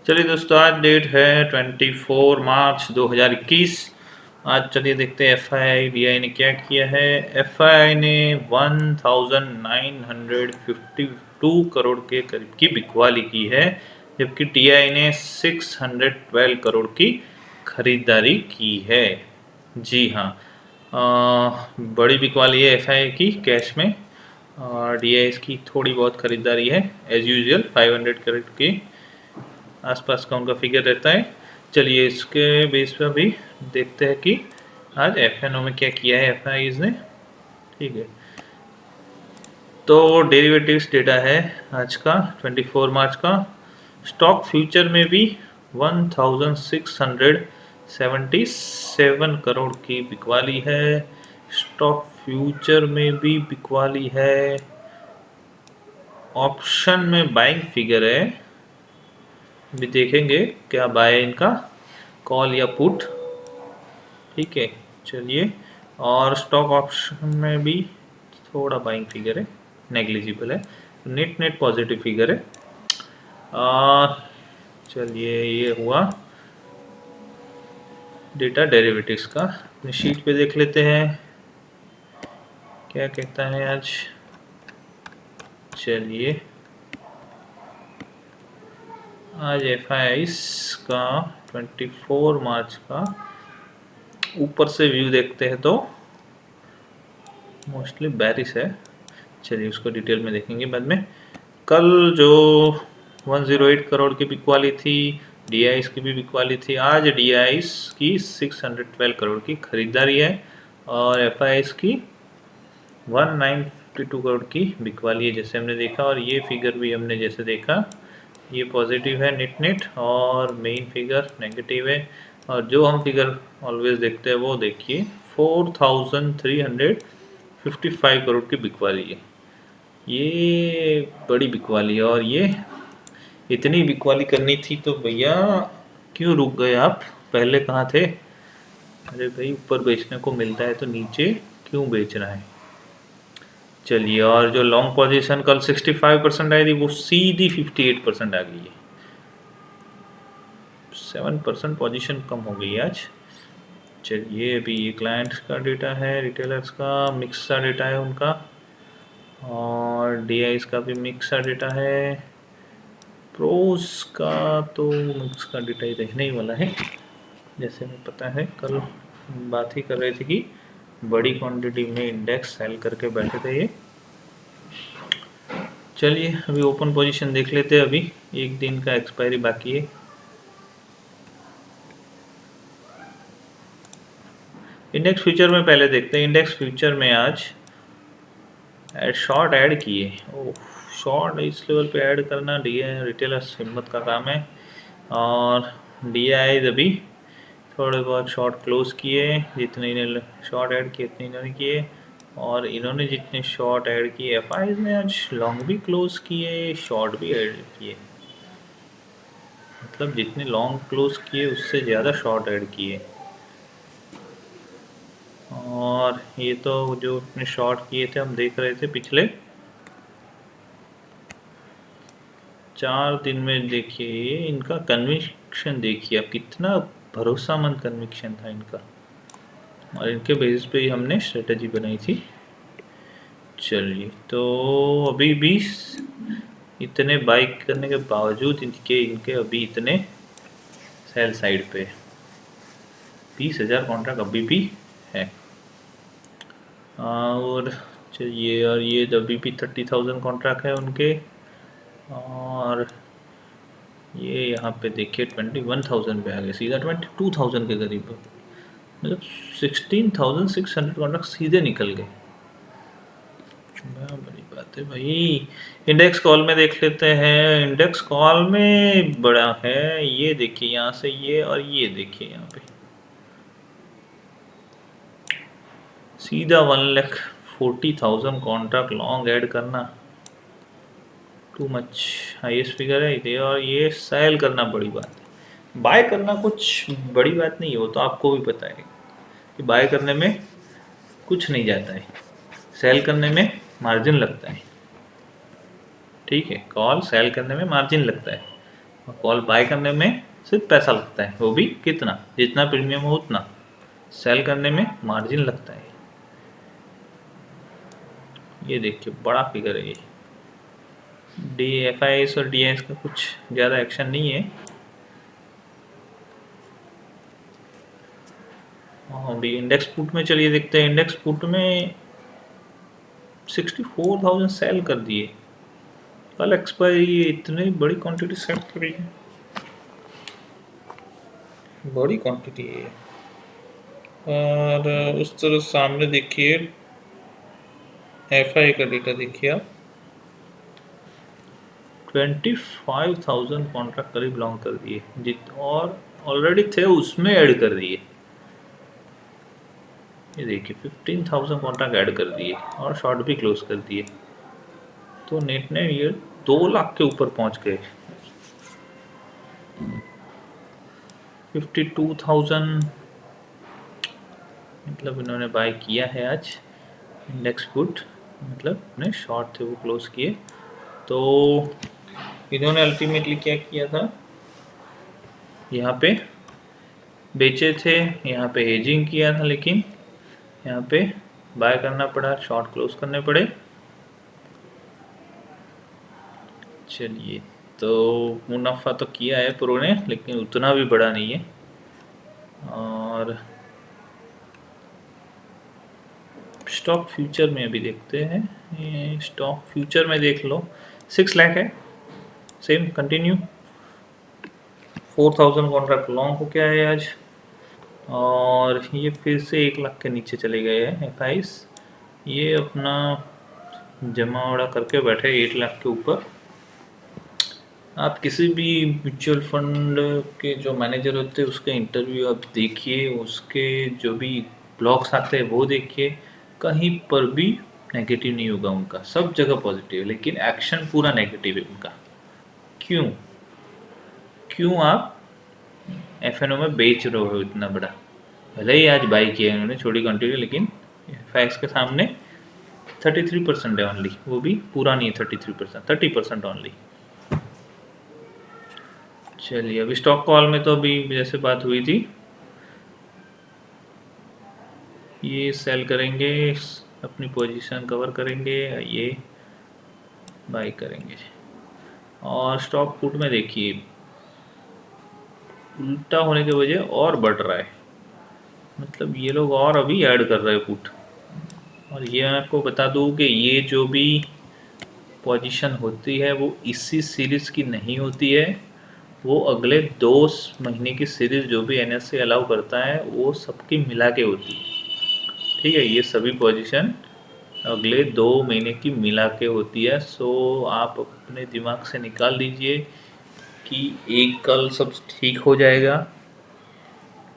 चलिए दोस्तों, आज डेट है 24 मार्च 2021। आज चलिए देखते हैं FII ने क्या किया है। FII ने 1952 करोड़ के करीब की बिकवाली की है, जबकि TI ने 612 करोड़ की खरीदारी की है। जी हाँ, बड़ी बिकवाली है FII की कैश में, और DI की थोड़ी बहुत खरीदारी है एज यूजुअल 500 करोड़ की आसपास का उनका फिगर रहता है। चलिए इसके बेस पर भी देखते हैं कि आज FNO में क्या किया है FIIs ने। ठीक है, तो डेरिवेटिव्स डेटा है आज का 24 मार्च का। स्टॉक फ्यूचर में भी 1677 करोड़ की बिकवाली है। स्टॉक फ्यूचर में भी बिकवाली है। ऑप्शन में बाइंग फिगर है, भी देखेंगे क्या बाय इनका, कॉल या पुट। ठीक है, चलिए। और स्टॉक ऑप्शन में भी थोड़ा बाइंग फिगर है, नेग्लिजिबल है। नेट पॉजिटिव फिगर है। चलिए, ये हुआ डेटा डेरिवेटिव्स का। अपनी शीट पे देख लेते हैं क्या कहता है आज। चलिए, आज FIIs का 24 मार्च का ऊपर से व्यू देखते हैं तो मोस्टली बैरिश है। चलिए, उसको डिटेल में देखेंगे बाद में। कल जो 108 करोड़ की बिकवाली थी, DIs की भी बिकवाली थी। आज DIs की 612 करोड़ की खरीदारी है और FIIs की 1952 करोड़ की बिकवाली है, जैसे हमने देखा। और ये फिगर भी हमने जैसे देखा, ये पॉजिटिव है नेट, और मेन फिगर नेगेटिव है। और जो हम फिगर ऑलवेज देखते हैं वो देखिए, 4355 करोड़ की बिकवाली है। ये बड़ी बिकवाली है, और ये इतनी बिकवाली करनी थी तो भैया क्यों रुक गए आप, पहले कहाँ थे? अरे भाई, ऊपर बेचने को मिलता है तो नीचे क्यों बेच रहा है? चलिए, और जो लॉन्ग पोजीशन कल 65% आई थी, वो सीधी 58% आ गई है। 7% पोजीशन कम हो गई आज। चलिए, अभी ये क्लाइंट्स का डेटा है, रिटेलर्स का मिक्स सा डेटा है उनका, और DIs का भी मिक्स सा डेटा है। प्रोस का तो मिक्स का डेटा ही रहने ही वाला है, जैसे हमें पता है। कल बात ही कर रहे थे कि बड़ी क्वांटिटी में इंडेक्स सेल करके बैठे थे ये। चलिए, अभी ओपन पोजीशन देख लेते हैं। अभी एक दिन का एक्सपायरी बाकी है। इंडेक्स फ्यूचर में पहले देखते हैं। इंडेक्स फ्यूचर में आज शॉर्ट ऐड किए। ओह, शॉर्ट इस लेवल पे ऐड करना DI रिटेलर्स हिम्मत का काम है। और DIs अभी थोड़े बहुत शॉर्ट क्लोज किए, जितने इन्होंने शॉर्ट ऐड किए उतने इन्होंने किए। और इन्होंने जितने शॉर्ट ऐड किए, FIIs ने आज लॉन्ग भी क्लोज किए, शॉर्ट भी ऐड किए। मतलब जितने लॉन्ग क्लोज किए उससे ज़्यादा शॉर्ट ऐड किए। और ये तो जो अपने शॉर्ट किए थे हम देख रहे थे पिछले 4 दिन में। देखिए इनका कन्विक्शन, देखिए आप कितना भरोसामंद कन्विक्शन था इनका, और इनके बेसिस पे ही हमने स्ट्रेटजी बनाई थी। चलिए, तो अभी भी इतने बाई करने के बावजूद इनके अभी इतने सेल साइड पे 20,000 कॉन्ट्रैक्ट अभी भी है। और चलिए, और ये अभी भी 30,000 कॉन्ट्रैक्ट है उनके। और ये यहाँ पे देखिए 21,000 पे आ गए, सीधा 22,000 के करीब, मतलब 16,600 कॉन्ट्रैक्ट सीधे निकल गए। बड़ी बात है भाई। इंडेक्स कॉल में देख लेते हैं। इंडेक्स कॉल में बड़ा है, ये देखिए यहाँ से ये, और ये देखिए यहाँ पे सीधा 1,40,000 कॉन्ट्रैक्ट लॉन्ग ऐड करना टू मच, हाईएस्ट फिगर है ये। और ये सेल करना बड़ी बात है, बाय करना कुछ बड़ी बात नहीं है, वो तो आपको भी पता है कि बाय करने में कुछ नहीं जाता है, सेल करने में मार्जिन लगता है। ठीक है, कॉल सेल करने में मार्जिन लगता है, कॉल बाय करने में सिर्फ पैसा लगता है, वो भी कितना, जितना प्रीमियम हो उतना। सेल करने में मार्जिन लगता है। ये देखिए बड़ा फिगर है ये। DFIs और DIs का कुछ ज़्यादा एक्शन नहीं है। अभी इंडेक्स पुट में चलिए देखते हैं। इंडेक्स पुट में 64,000 सेल कर दिए। कल एक्सपायरी इतनी बड़ी क्वांटिटी सेल करी है, बड़ी क्वांटिटी है। और उस तरह सामने देखिए FI का डेटा देखिए आप, 25,000 कॉन्ट्रैक्ट करीब लॉन्ग कर दिए, जित और ऑलरेडी थे उसमें ऐड कर दिए। ये देखिए 15,000 कॉन्ट्रैक्ट ऐड कर दिए और शॉर्ट भी क्लोज कर दिए। तो नेट ने ये 2 लाख के ऊपर पहुंच गए। 52,000 मतलब इन्होंने बाय किया है आज इंडेक्स पुट, मतलब अपने शॉर्ट थे वो क्लोज किए। तो इन्होंने अल्टीमेटली क्या किया था, यहाँ पे बेचे थे, यहाँ पे हेजिंग किया था, लेकिन यहाँ पे बाय करना पड़ा, शॉर्ट क्लोज करने पड़े। चलिए, तो मुनाफा तो किया है प्रो ने, लेकिन उतना भी बड़ा नहीं है। और स्टॉक फ्यूचर में अभी देखते हैं। ये स्टॉक फ्यूचर में देख लो 6 लाख है, सेम कंटिन्यू। 4,000 कॉन्ट्रैक्ट लॉन्ग हो गया है आज, और ये फिर से 1 लाख के नीचे चले गए हैं FIs। ये अपना जमा वड़ा करके बैठे 8 लाख के ऊपर। आप किसी भी म्यूचुअल फंड के जो मैनेजर होते हैं उसके इंटरव्यू आप देखिए, उसके जो भी ब्लॉग्स आते हैं वो देखिए, कहीं पर भी नेगेटिव नहीं होगा उनका, सब जगह पॉजिटिव है, लेकिन एक्शन पूरा नेगेटिव है उनका। क्यों आप FNO में बेच रहे हो इतना बड़ा? भले ही आज बाई किया इन्होंने छोटी क्वांटिटी, लेकिन फैक्स के सामने 33% है ओनली, वो भी पूरा नहीं है 33%, 30% ओनली। चलिए, अभी स्टॉक कॉल में तो अभी जैसे बात हुई थी, ये सेल करेंगे, अपनी पोजीशन कवर करेंगे, ये बाई करेंगे। और स्टॉक पुट में देखिए उल्टा होने की वजह और बढ़ रहा है, मतलब ये लोग और अभी ऐड कर रहे हैं पुट। और ये मैं आपको बता दूं कि ये जो भी पोजीशन होती है वो इसी सीरीज़ की नहीं होती है, वो अगले 2 महीने की सीरीज़ जो भी NSE अलाउ करता है वो सबकी मिला के होती है। ठीक है, ये सभी पोजीशन अगले 2 महीने की मिला के होती है। सो आप अपने दिमाग से निकाल दीजिए कि एक कल सब ठीक हो जाएगा,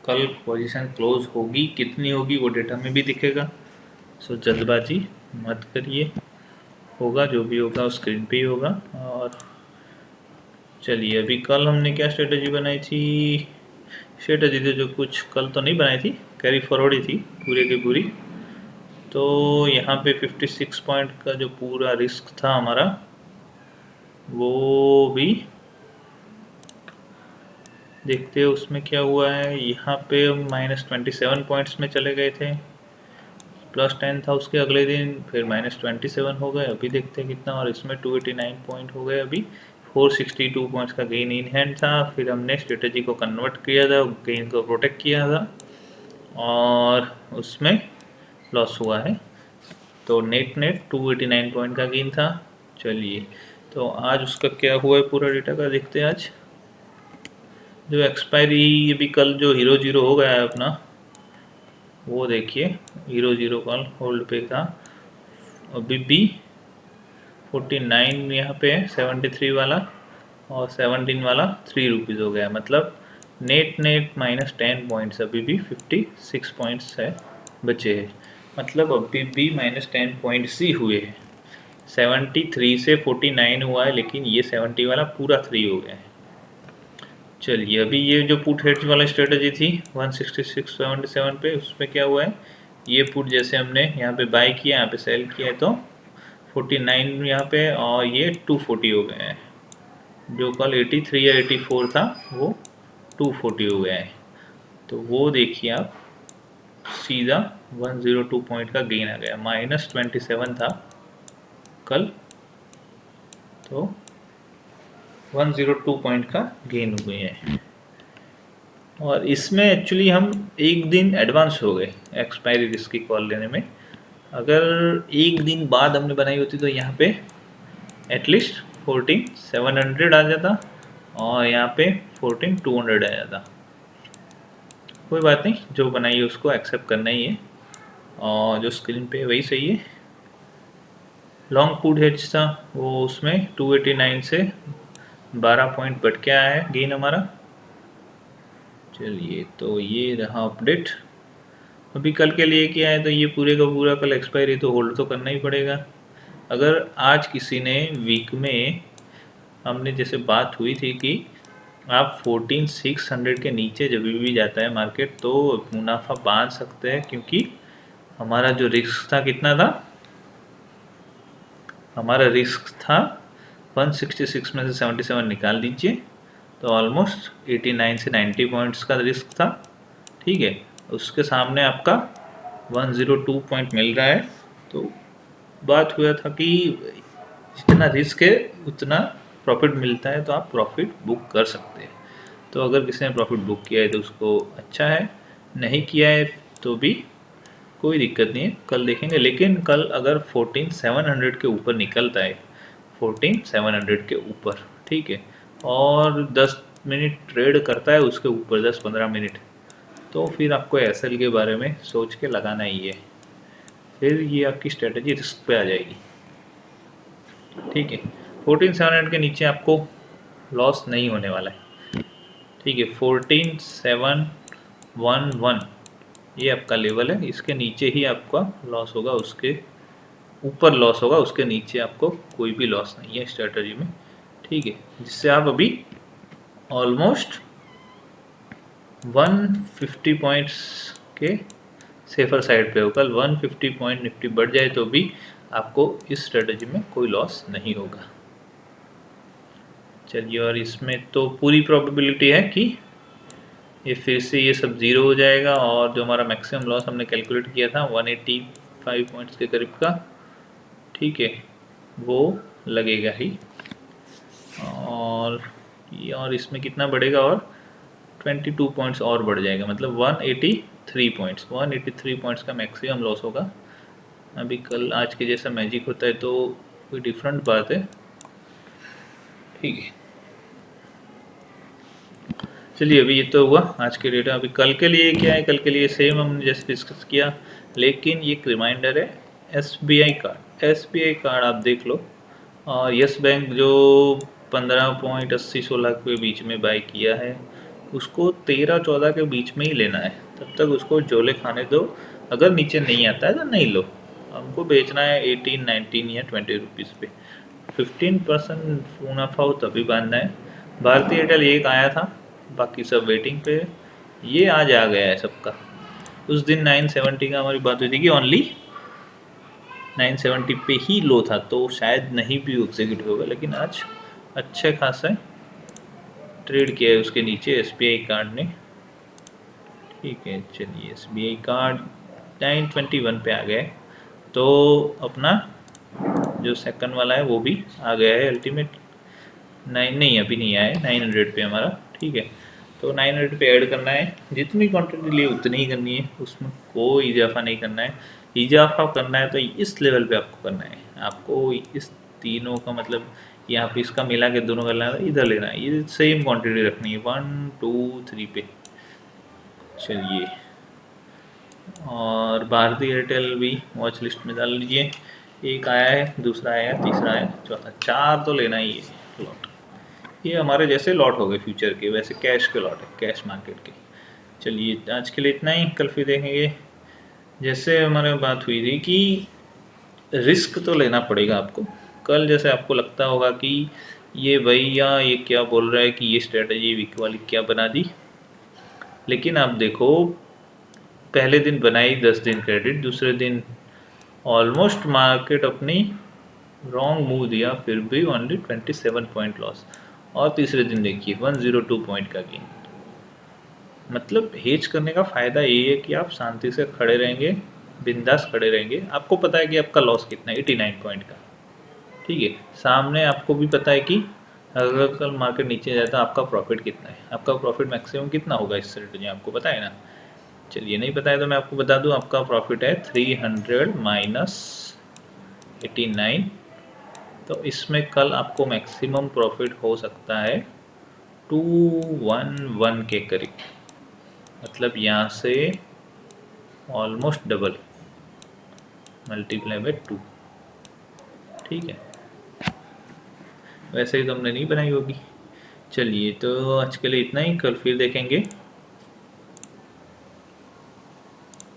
कल पोजीशन क्लोज होगी, कितनी होगी वो डेटा में भी दिखेगा। सो जल्दबाजी मत करिए, होगा जो भी होगा वो स्क्रीन पे ही होगा। और चलिए, अभी कल हमने क्या स्ट्रेटजी बनाई थी, स्ट्रेटजी तो जो कुछ कल तो नहीं बनाई थी, कैरी फॉरवर्ड ही थी पूरे की पूरी। तो यहाँ पे 56 पॉइंट का जो पूरा रिस्क था हमारा, वो भी देखते हैं उसमें क्या हुआ है। यहाँ पे हम -27 पॉइंट्स में चले गए थे, +10 था उसके अगले दिन, फिर -27 हो गए, अभी देखते हैं कितना। और इसमें 289 पॉइंट हो गए, अभी 462 पॉइंट्स का गेन इन हैंड था। फिर हमने स्ट्रेटजी को कन्वर्ट किया था, गेन को प्रोटेक्ट किया था, और उसमें लॉस हुआ है। तो नेट 289 पॉइंट का गेन था। चलिए, तो आज उसका क्या हुआ है पूरा डेटा का देखते हैं। आज जो एक्सपायरी अभी कल जो हीरो जीरो हो गया है अपना, वो देखिए हीरो जीरो कल होल्ड पे था, अभी भी 49 यहाँ पे है, 73 वाला और 17 वाला 3 रुपीज़ हो गया। मतलब नेट -10 पॉइंट्स, अभी भी 56 पॉइंट्स है बचे हैं, मतलब अभी भी -10 पॉइंट्स ही हुए हैं। 73 से 49 हुआ है, लेकिन ये 70 वाला पूरा 3 हो गया है। चलिए, अभी ये जो पुट हेड्ज वाला स्ट्रेटजी थी 166.77 पे, उसमें क्या हुआ है, ये पुट जैसे हमने यहाँ पे बाय किया, यहाँ पे सेल किया है, तो 49 यहाँ पे और ये 240 हो गए हैं। जो कल 83 या 84 था वो 240 हो गया है। तो वो देखिए आप, सीधा 102 पॉइंट का गेन आ गया। -27 था कल, तो 102 पॉइंट का गेन हो गया है। और इसमें एक्चुअली हम एक दिन एडवांस हो गए एक्सपायरी रिस्क की कॉल लेने में। अगर एक दिन बाद हमने बनाई होती तो यहाँ पे एटलीस्ट 14,700 आ जाता और यहाँ पे 14,200 आ जाता। कोई बात नहीं, जो बनाई है उसको एक्सेप्ट करना ही है और जो स्क्रीन पे वही सही है। लॉन्ग पुट हेज था वो, उसमें 289 से 12 पॉइंट बढ़ के आया है गेन हमारा। चलिए, तो ये रहा अपडेट। अभी कल के लिए क्या है, तो ये पूरे का पूरा कल एक्सपायरी तो होल्ड तो करना ही पड़ेगा। अगर आज किसी ने वीक में, हमने जैसे बात हुई थी कि आप 14,600 के नीचे जब भी जाता है मार्केट तो मुनाफा बांध सकते हैं, क्योंकि हमारा जो रिस्क था कितना था, हमारा रिस्क था 166 में से 77 निकाल दीजिए तो ऑलमोस्ट 89 से 90 पॉइंट्स का रिस्क था। ठीक है, उसके सामने आपका 102 पॉइंट मिल रहा है। तो बात हुआ था कि जितना रिस्क है उतना प्रॉफिट मिलता है, तो आप प्रॉफिट बुक कर सकते हैं। तो अगर किसी ने प्रॉफिट बुक किया है तो उसको अच्छा है, नहीं किया है तो भी कोई दिक्कत नहीं है, कल देखेंगे। लेकिन कल अगर 14,700 के ऊपर निकलता है, 14,700 के ऊपर, ठीक है, और 10 मिनट ट्रेड करता है उसके ऊपर, 10-15 मिनट, तो फिर आपको एसएल के बारे में सोच के लगाना ही है। फिर ये आपकी स्ट्रेटजी रिस्क पे आ जाएगी। ठीक है, 14,700 के नीचे आपको लॉस नहीं होने वाला है। ठीक है, 14,711 ये आपका लेवल है, इसके नीचे ही आपका लॉस होगा, उसके ऊपर लॉस होगा, उसके नीचे आपको कोई भी लॉस नहीं है स्ट्रेटजी में। ठीक है, जिससे आप अभी ऑलमोस्ट 150 पॉइंट्स के सेफर साइड पे हो। कल 150 पॉइंट निफ्टी बढ़ जाए तो भी आपको इस स्ट्रेटजी में कोई लॉस नहीं होगा। चलिए, और इसमें तो पूरी प्रोबेबिलिटी है कि ये फिर से ये सब ज़ीरो हो जाएगा और जो हमारा मैक्सिमम लॉस हमने कैलकुलेट किया था 185 पॉइंट्स के करीब का, ठीक है, वो लगेगा ही। और ये, और इसमें कितना बढ़ेगा, और 22 पॉइंट्स और बढ़ जाएगा, मतलब 183 पॉइंट्स का मैक्सिमम लॉस होगा। अभी कल आज के जैसा मैजिक होता है तो कोई डिफरेंट बात है। ठीक है, चलिए, अभी ये तो हुआ आज के डेटा। अभी कल के लिए क्या है, कल के लिए सेम हमने जैसे डिस्कस किया, लेकिन ये एक रिमाइंडर है, एसबीआई कार्ड आप देख लो। और यस बैंक जो 15.80-16 के बीच में बाय किया है, उसको 13-14 के बीच में ही लेना है, तब तक उसको जोले खाने दो। अगर नीचे नहीं आता है तो नहीं लो, हमको बेचना है 18, 19 या 20 रुपीज़ पे। 15% मुनाफा हो तभी बांधना है। भारतीय एयरटेल एक आया था, बाकी सब वेटिंग पे। ये आज आ गया है सबका। उस दिन 970 का हमारी बात हुई थी कि ओनली 970 पे ही लो था, तो शायद नहीं भी एग्जीक्यूटिव होगा, लेकिन आज अच्छे खासा ट्रेड किया है उसके नीचे एसबीआई कार्ड ने। ठीक है, चलिए, एसबीआई कार्ड 921 पे आ गए, तो अपना जो सेकंड वाला है वो भी आ गया है अल्टीमेट। नहीं, अभी नहीं आया है, 900 पे हमारा। ठीक है, तो 900 पे ऐड करना है, जितनी क्वांटिटी ली उतनी ही करनी है, उसमें कोई इजाफा नहीं करना है। इजाफा करना है तो इस लेवल पे आपको करना है, आपको इस तीनों का मतलब यहाँ पे इसका मिला के दोनों का लेना है, इधर लेना है, ये सेम क्वांटिटी रखनी है 1, 2, 3 पे। चलिए, और भारतीय एयरटेल भी वॉच लिस्ट में डाल लीजिए। एक आया है, दूसरा आया, तीसरा आया, चौथा, 4 तो लेना ही है लॉट। ये हमारे जैसे लॉट हो गए फ्यूचर के, वैसे कैश के लॉट है, कैश मार्केट के। चलिए, आज के लिए इतना ही, कल फिर देखेंगे। जैसे हमारे बात हुई थी कि रिस्क तो लेना पड़ेगा आपको। कल जैसे आपको लगता होगा कि ये भैया ये क्या बोल रहा है कि ये स्ट्रेटजी वीक वाली क्या बना दी, लेकिन आप देखो, पहले दिन बनाई 10 दिन क्रेडिट, दूसरे दिन ऑलमोस्ट मार्केट अपनी रॉन्ग मूव दिया, फिर भी ओनली 27 पॉइंट लॉस। और तीसरे दिन देखिए 102 पॉइंट का गेन। मतलब हेज करने का फ़ायदा ये है कि आप शांति से खड़े रहेंगे, बिंदास खड़े रहेंगे। आपको पता है कि आपका लॉस कितना है, 89 पॉइंट का। ठीक है, सामने आपको भी पता है कि अगर कल मार्केट नीचे जाए तो आपका प्रॉफिट कितना है, आपका प्रॉफिट मैक्सिमम कितना होगा इस रेट में, आपको पता है ना। चलिए, नहीं पता है तो मैं आपको बता दूं, आपका प्रॉफिट है 300 माइनस 89। तो इसमें कल आपको मैक्सिमम प्रॉफिट हो सकता है 211 के करीब। मतलब यहाँ से ऑलमोस्ट डबल, मल्टीप्लाई बाय 2। ठीक है, वैसे ही तो हमने नहीं बनाई होगी। चलिए, तो आज के लिए इतना ही, कल फिर देखेंगे।